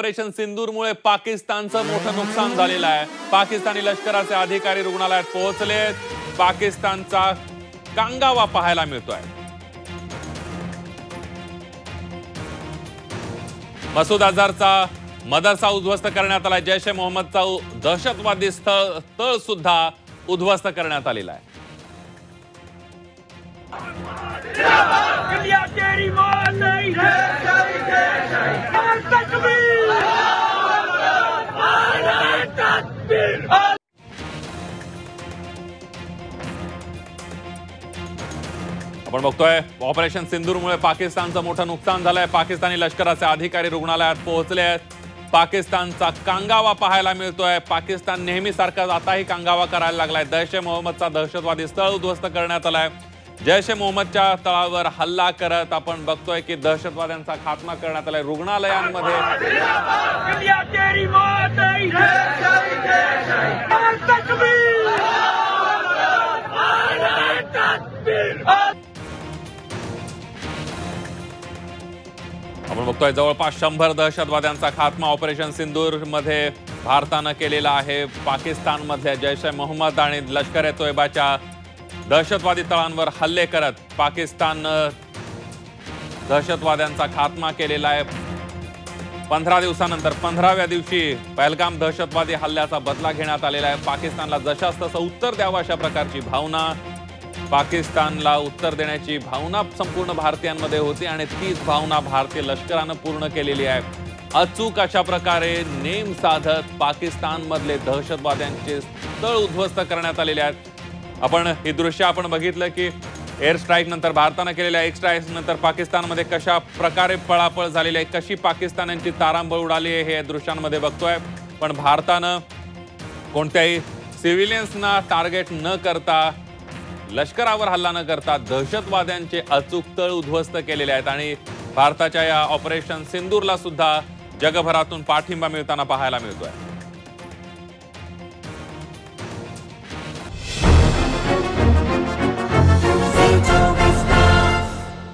Operation सिंदूरमुळे पाकिस्तानचं मोठं नुकसान झालेलं आहे। पाकिस्तानी लष्कराचे अधिकारी रुग्णालयात पोहोचलेत। पाकिस्तानचा कांगावा पाहायला मिळतोय। मसूद अझहरचा मदरसा उद्ध्वस्त करण्यात आला। जैश ए मोहम्मदचा दहशतवादी तळ सुद्धा उद्ध्वस्त करण्यात आलेला आहे। आपण बघतोय ऑपरेशन सिंदूरमुळे पाकिस्तानचं मोठं नुकसान झालंय। पाकिस्तानी लष्कराचे अधिकारी रुग्णालयात पोहोचले आहेत। पाकिस्तानचा कांगावा पाहायला मिळतोय। पाकिस्तान नेहमीसारखाच आताही कांगावा करायला लागलाय। जैश ए मोहम्मदचा दहशतवादी स्थळ उद्ध्वस्त करण्यात आलाय। जैश ए मोहम्मदच्या तळावर हल्ला करत आपण बघतोय की दहशतवाद्यांचा खात्मा करण्यात आलाय। रुग्णालयांमध्ये आपण बघतोय जवळपास 100 दहशतवाद्यांचा खात्मा ऑपरेशन सिंदूर मध्ये भारताने केलेला आहे। पाकिस्तानमधल्या जैश ए मोहम्मद आणि लष्कर ए तोयबाच्या दहशतवादी तळांवर हल्ले करत पाकिस्तान दहशतवाद्यांचा खात्मा केलेला आहे। 15 दिवसानंतर 15व्या दिवशी पहलगाम दहशतवादी हल्ल्याचा बदला घेण्यात आलेला आहे। पाकिस्तानला जशास तसं उत्तर द्यावं अशा प्रकारची भावना, पाकिस्तानला उत्तर देण्याची भावना संपूर्ण भारतीयांमध्ये होती आणि तीच भावना भारतीय लष्करानं पूर्ण केलेली आहे। अचूक अशा प्रकारे नेम साधत पाकिस्तानमधले दहशतवाद्यांचे तळ उद्ध्वस्त करण्यात आलेले आहेत। आपण ही दृश्य आपण बघितलं की एअर स्ट्राईक नंतर भारताने केलेल्या एअर स्ट्राईक नंतर पाकिस्तानमध्ये कशा प्रकारे पळापळ झालेली आहे, कशी पाकिस्तानांची तारांबळ उडाली आहे हे दृश्यांमध्ये बघतोय। पण भारतानं कोणत्याही सिव्हिलियन्सना टार्गेट न करता, लष्करावर हल्ला न करता दहशतवाद्यांचे अचूक तळ उद्ध्वस्त केलेले आहेत आणि भारताच्या या ऑपरेशन सिंदूरला सुद्धा जगभरातून पाठिंबा मिळताना पाहायला मिळतोय।